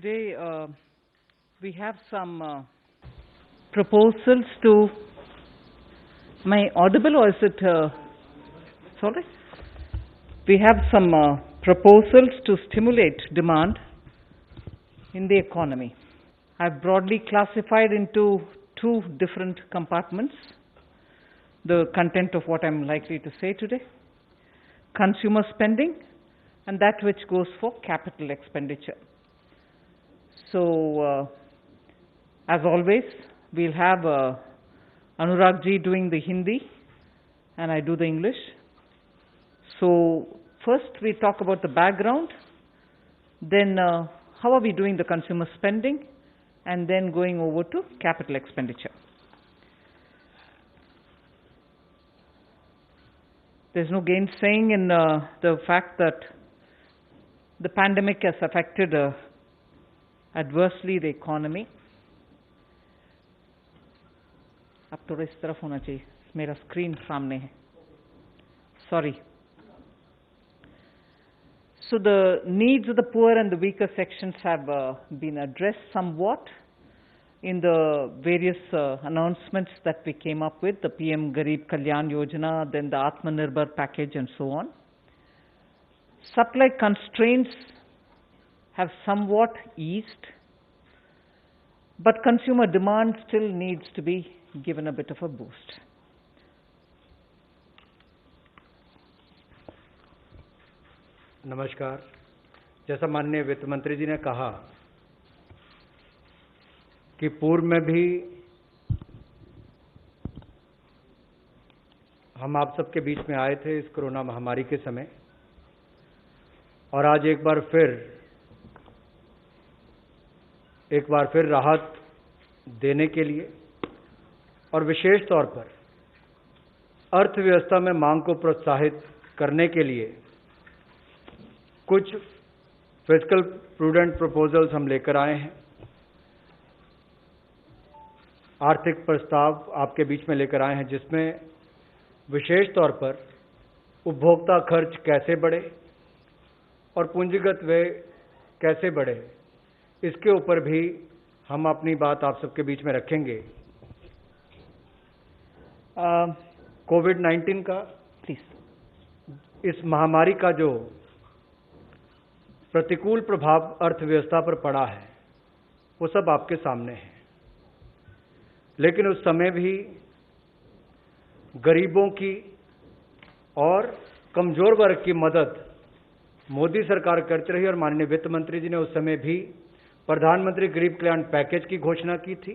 Today we have some proposals to. Am I audible or is it? Sorry. We have some proposals to stimulate demand in the economy. I've broadly classified into two different compartments the content of what I'm likely to say today: consumer spending and that which goes for capital expenditure. So, as always, we'll have Anurag ji doing the Hindi and I do the English. So, first we talk about the background, then how are we doing the consumer spending, and then going over to capital expenditure. There's no gainsaying in the fact that the pandemic has affected adversely the economy. अब थोड़ा इस तरफ होना चाहिए, मेरा screen सामने है. Sorry. So the needs of the poor and the weaker sections have been addressed somewhat in the various announcements that we came up with, the PM Garib Kalyan Yojana, then the Atmanirbhar package and so on. Supply constraints have somewhat eased, but consumer demand still needs to be given a bit of a boost. नमस्कार. जैसा माननीय वित्त मंत्री जी ने कहा कि पूर्व में भी हम आप सबके बीच में आए थे इस कोरोना महामारी के समय, और आज एक बार फिर राहत देने के लिए और विशेष तौर पर अर्थव्यवस्था में मांग को प्रोत्साहित करने के लिए कुछ फिस्कल प्रूडेंट प्रपोजल्स हम लेकर आए हैं. आर्थिक प्रस्ताव आपके बीच में लेकर आए हैं जिसमें विशेष तौर पर उपभोक्ता खर्च कैसे बढ़े और पूंजीगत व्यय कैसे बढ़े, इसके ऊपर भी हम अपनी बात आप सबके बीच में रखेंगे. कोविड-19 का इस महामारी का जो प्रतिकूल प्रभाव अर्थव्यवस्था पर पड़ा है वो सब आपके सामने है, लेकिन उस समय भी गरीबों की और कमजोर वर्ग की मदद मोदी सरकार करती रही और माननीय वित्त मंत्री जी ने उस समय भी प्रधानमंत्री गरीब कल्याण पैकेज की घोषणा की थी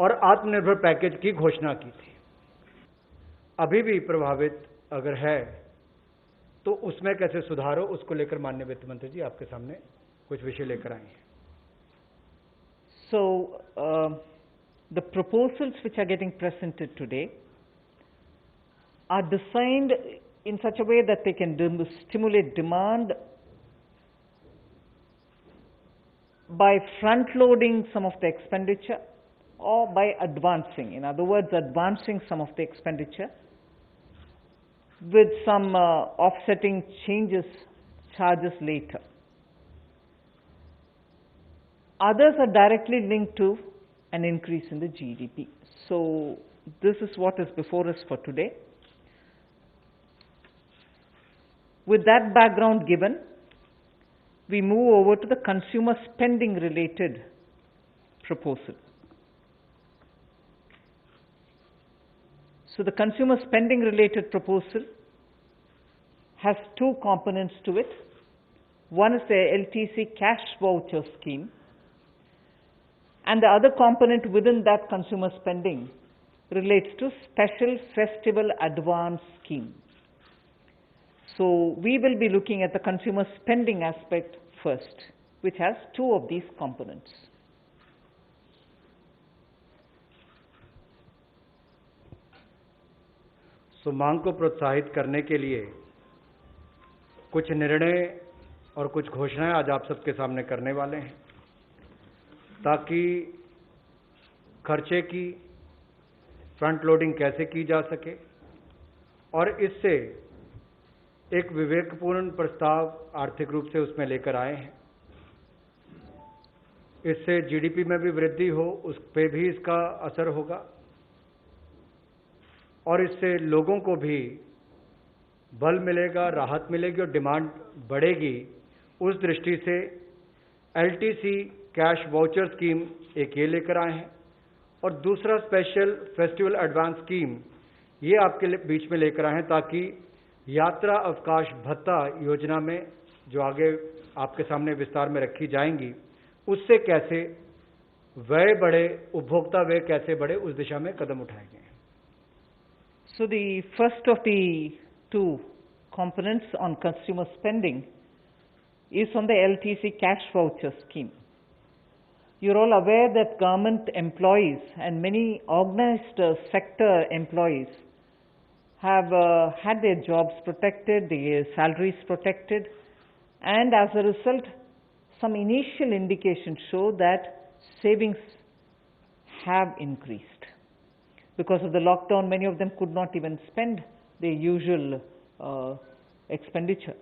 और आत्मनिर्भर पैकेज की घोषणा की थी. अभी भी प्रभावित अगर है तो उसमें कैसे सुधार हो, उसको लेकर माननीय वित्त मंत्री जी आपके सामने कुछ विषय लेकर आए हैं. So, the proposals which are getting presented today are designed in such a way that they can stimulate demand by front-loading some of the expenditure or by advancing, in other words, advancing some of the expenditure with some offsetting charges later. Others are directly linked to an increase in the GDP. So this is what is before us for today. With that background given, we move over to the consumer spending related proposal. So the consumer spending related proposal has two components to it. One is the LTC cash voucher scheme, and the other component within that consumer spending relates to special festival advance scheme. So we will be looking at the consumer spending aspect first, which has two of these components. सो मांग को प्रोत्साहित करने के लिए कुछ निर्णय और कुछ घोषणाएं आज आप सबके सामने करने वाले हैं, ताकि खर्चे की फ्रंट लोडिंग कैसे की जा सके और इससे एक विवेकपूर्ण प्रस्ताव आर्थिक रूप से उसमें लेकर आए हैं. इससे जीडीपी में भी वृद्धि हो, उस पे भी इसका असर होगा और इससे लोगों को भी बल मिलेगा, राहत मिलेगी और डिमांड बढ़ेगी। उस दृष्टि से एलटीसी कैश वाउचर स्कीम एक ये लेकर आए हैं और दूसरा स्पेशल फेस्टिवल एडवांस स्कीम ये आपके बीच में लेकर आए हैं ताकि यात्रा अवकाश भत्ता योजना में जो आगे आपके सामने विस्तार में रखी जाएंगी उससे कैसे व्यय बढ़े, उपभोक्ता व्यय कैसे बढ़े, उस दिशा में कदम उठाए गए हैं। So the first of the two components on consumer spending is on the LTC cash voucher scheme. You're all aware that government employees and many organized sector employees have had their jobs protected, their salaries protected, and as a result, some initial indications show that savings have increased. Because of the lockdown, many of them could not even spend their usual expenditure.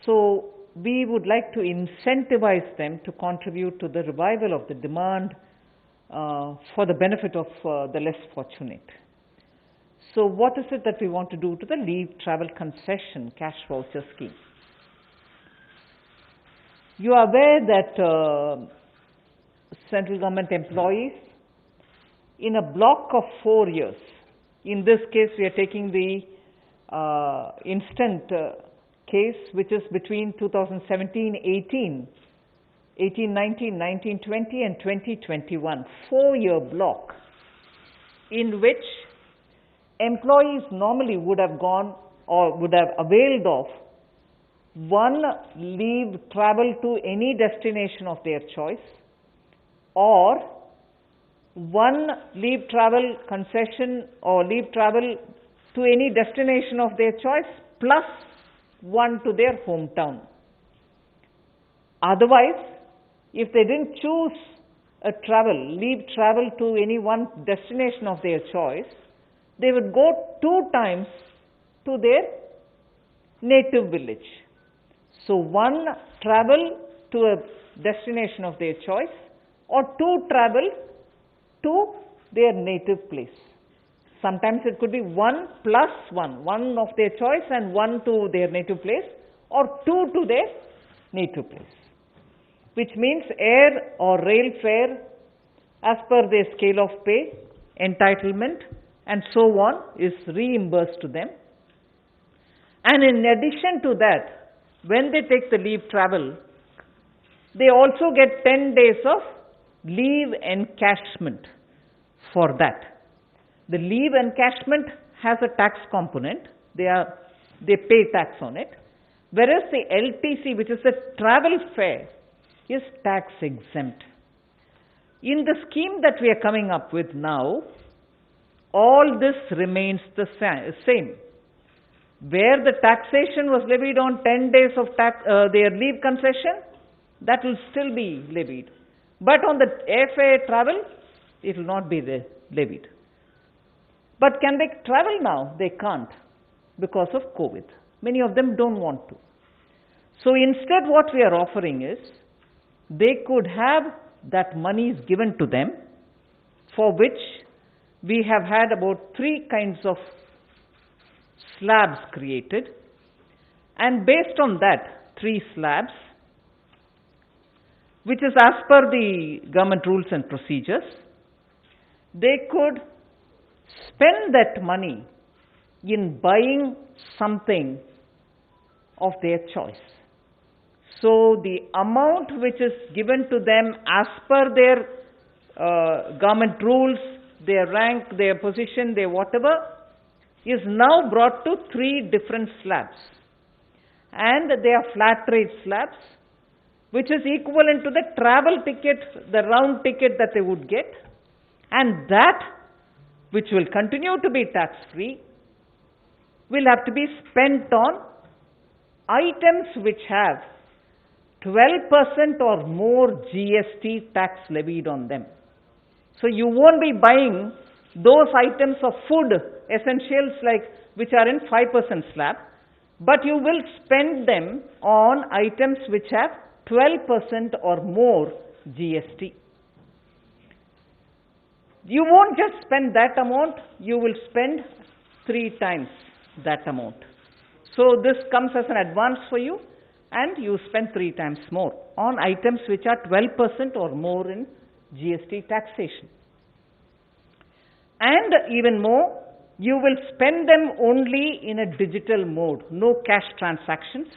So we would like to incentivize them to contribute to the revival of the demand for the benefit of the less fortunate. So what is it that we want to do to the leave travel concession cash voucher scheme? You are aware that central government employees in a block of 4 years, in this case we are taking the instant case which is between 2017-18, 18-19, 19-20 and 20-21, 4-year block in which employees normally would have gone or would have availed of one leave travel to any destination of their choice or one leave travel concession or leave travel to any destination of their choice plus one to their hometown. Otherwise, if they didn't choose a leave travel to any one destination of their choice, they would go 2 times to their native village. So one travel to a destination of their choice or 2 travel to their native place. Sometimes it could be 1 plus 1, 1 of their choice and 1 to their native place or 2 to their native place, which means air or rail fare as per their scale of pay, entitlement and so on is reimbursed to them. And in addition to that, when they take the leave travel, they also get 10 days of leave encashment for that. The leave encashment has a tax component, they pay tax on it, whereas the LTC, which is the travel fare, is tax exempt. In the scheme that we are coming up with now, all this remains the same. Where the taxation was levied on 10 days of their leave concession, that will still be levied. But on the airfare travel, it will not be levied. But can they travel now? They can't because of COVID. Many of them don't want to. So instead what we are offering is, they could have that money is given to them, for which we have had about 3 kinds of slabs created, and based on that 3 slabs, which is as per the government rules and procedures, they could spend that money in buying something of their choice. So the amount which is given to them as per their government rules, their rank, their position, their whatever, is now brought to 3 different slabs. And they are flat rate slabs, which is equivalent to the travel ticket, the round ticket that they would get, and that which will continue to be tax free will have to be spent on items which have 12% or more GST tax levied on them. So you won't be buying those items of food, essentials like which are in 5% slab, but you will spend them on items which have 12% or more GST. You won't just spend that amount, you will spend 3 times that amount. So this comes as an advance for you, and you spend 3 times more on items which are 12% or more in GST taxation. And even more, you will spend them only in a digital mode, no cash transactions.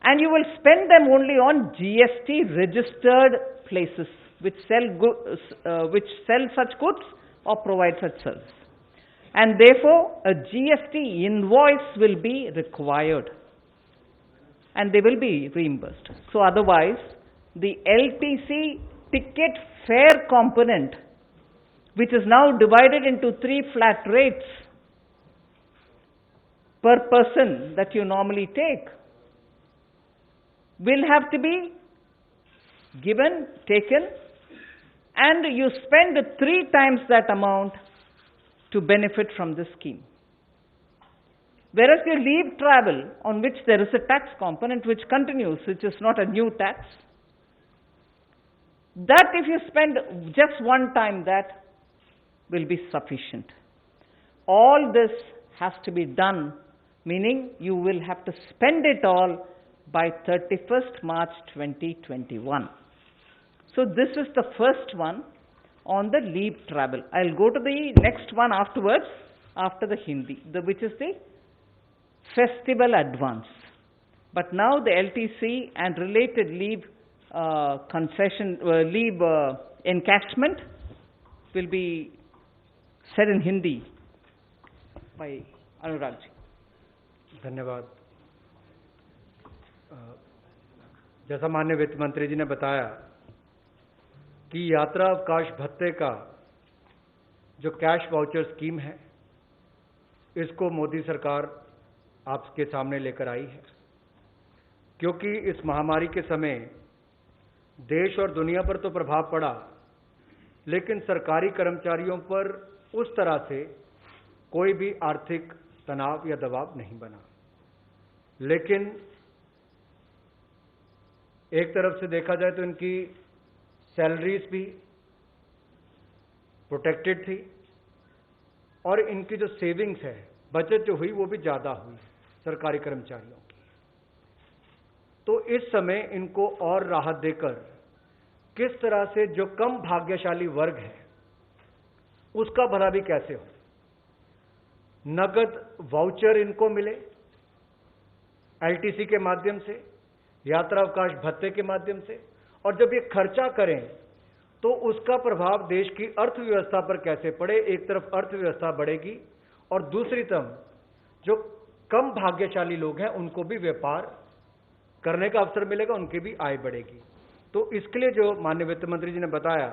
And you will spend them only on GST registered places which sell such goods or provide such service. And therefore, a GST invoice will be required, and they will be reimbursed. So otherwise, the LTC ticket fare component, which is now divided into 3 flat rates per person that you normally take, will have to be taken, and you spend 3 times that amount to benefit from this scheme. Whereas you leave travel, on which there is a tax component which continues, which is not a new tax, that if you spend just one time, that will be sufficient. All this has to be done, meaning you will have to spend it all by 31st March 2021. So this is the first one on the leave travel. I'll go to the next one afterwards, after the Hindi, which is the festival advance. But now the LTC and related leave leave encashment will be said in Hindi by Anurag ji. धन्यवाद। जैसा माननीय वित्त मंत्री जी ने बताया कि यात्रा अवकाश भत्ते का जो कैश वाउचर स्कीम है, इसको मोदी सरकार आपके सामने लेकर आई है, क्योंकि इस महामारी के समय देश और दुनिया पर तो प्रभाव पड़ा, लेकिन सरकारी कर्मचारियों पर उस तरह से कोई भी आर्थिक तनाव या दबाव नहीं बना। लेकिन एक तरफ से देखा जाए तो इनकी सैलरीज भी प्रोटेक्टेड थी, और इनकी जो सेविंग्स है, बचत जो हुई, वो भी ज़्यादा हुई सरकारी कर्मचारियों की। तो इस समय इनको और राहत देकर किस तरह से जो कम भाग्यशाली वर्ग है उसका भला भी कैसे हो, नगद वाउचर इनको मिले एलटीसी के माध्यम से, यात्रा अवकाश भत्ते के माध्यम से, और जब ये खर्चा करें तो उसका प्रभाव देश की अर्थव्यवस्था पर कैसे पड़े। एक तरफ अर्थव्यवस्था बढ़ेगी और दूसरी तरफ जो कम भाग्यशाली लोग हैं उनको भी व्यापार करने का अवसर मिलेगा, उनकी भी आय बढ़ेगी। तो इसके लिए जो माननीय वित्त मंत्री जी ने बताया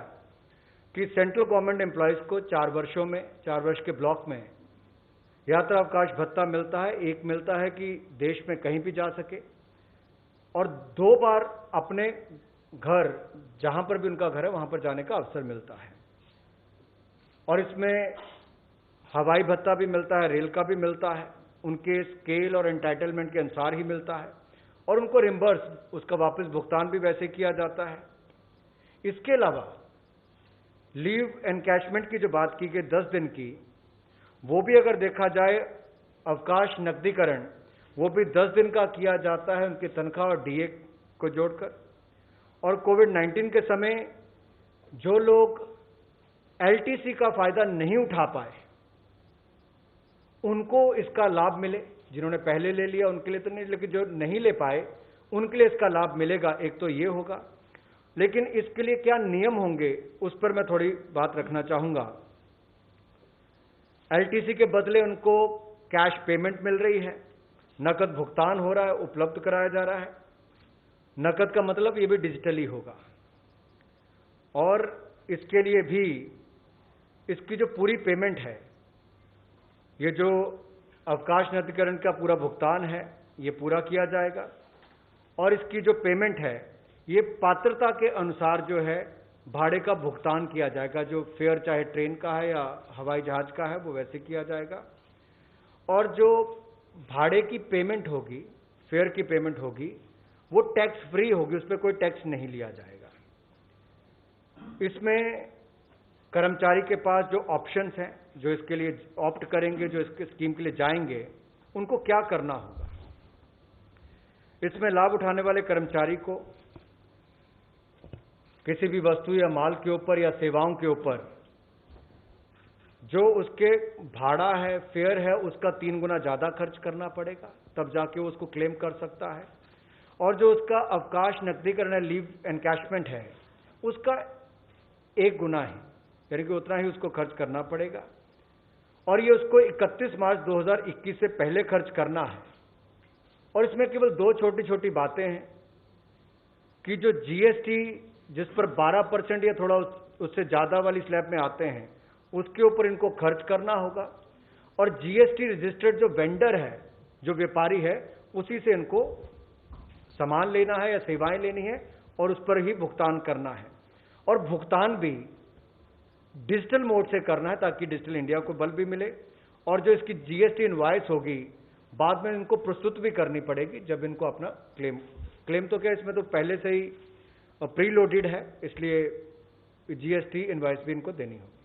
कि सेंट्रल गवर्नमेंट एम्प्लॉयज को 4 वर्षों में, 4 वर्ष के ब्लॉक में यात्रा अवकाश भत्ता मिलता है। एक मिलता है कि देश में कहीं भी जा सके, और 2 बार अपने घर, जहां पर भी उनका घर है, वहां पर जाने का अवसर मिलता है। और इसमें हवाई भत्ता भी मिलता है, रेल का भी मिलता है, उनके स्केल और एंटाइटलमेंट के अनुसार ही मिलता है, और उनको रिम्बर्स, उसका वापस भुगतान भी वैसे किया जाता है। इसके अलावा लीव एनकैशमेंट की जो बात की गई 10 दिन की, वो भी अगर देखा जाए अवकाश नकदीकरण, वो भी 10 दिन का किया जाता है उनकी तनख्वाह और डीए को जोड़कर। और कोविड-19 के समय जो लोग एलटीसी का फायदा नहीं उठा पाए उनको इसका लाभ मिले, जिन्होंने पहले ले लिया उनके लिए तो नहीं, लेकिन जो नहीं ले पाए उनके लिए इसका लाभ मिलेगा। एक तो ये होगा, लेकिन इसके लिए क्या नियम होंगे उस पर मैं थोड़ी बात रखना चाहूंगा। एलटीसी के बदले उनको कैश पेमेंट मिल रही है, नकद भुगतान हो रहा है, उपलब्ध कराया जा रहा है। नकद का मतलब ये भी डिजिटली होगा, और इसके लिए भी इसकी जो पूरी पेमेंट है, ये जो अवकाश नकदीकरण का पूरा भुगतान है, ये पूरा किया जाएगा। और इसकी जो पेमेंट है, ये पात्रता के अनुसार जो है भाड़े का भुगतान किया जाएगा। जो फेयर चाहे ट्रेन का है या हवाई जहाज का है, वो वैसे किया जाएगा। और जो भाड़े की पेमेंट होगी, फेयर की पेमेंट होगी, वो टैक्स फ्री होगी, उस पर कोई टैक्स नहीं लिया जाएगा। इसमें कर्मचारी के पास जो ऑप्शंस हैं, जो इसके लिए ऑप्ट करेंगे, जो इसके स्कीम के लिए जाएंगे, उनको क्या करना होगा। इसमें लाभ उठाने वाले कर्मचारी को किसी भी वस्तु या माल के ऊपर या सेवाओं के ऊपर जो उसके भाड़ा है, फेयर है, उसका 3 गुना ज्यादा खर्च करना पड़ेगा, तब जाके वो उसको क्लेम कर सकता है। और जो उसका अवकाश नकदीकरण, लीव एनकैशमेंट है, उसका 1 गुना है, यानी कि उतना ही उसको खर्च करना पड़ेगा। और ये उसको 31 मार्च 2021 से पहले खर्च करना है। और इसमें केवल 2 छोटी छोटी बातें हैं कि जो जीएसटी जिस पर 12% या थोड़ा उससे ज्यादा वाली स्लैब में आते हैं, उसके ऊपर इनको खर्च करना होगा। और जीएसटी रजिस्टर्ड जो वेंडर है, जो व्यापारी है, उसी से इनको सामान लेना है या सेवाएं लेनी है और उस पर ही भुगतान करना है। और भुगतान भी डिजिटल मोड से करना है ताकि डिजिटल इंडिया को बल भी मिले। और जो इसकी जीएसटी इनवॉइस होगी, बाद में इनको प्रस्तुत भी करनी पड़ेगी जब इनको अपना क्लेम तो क्या, इसमें तो पहले से ही प्री लोडेड है, इसलिए जीएसटी इनवॉइस भी इनको देनी होगी।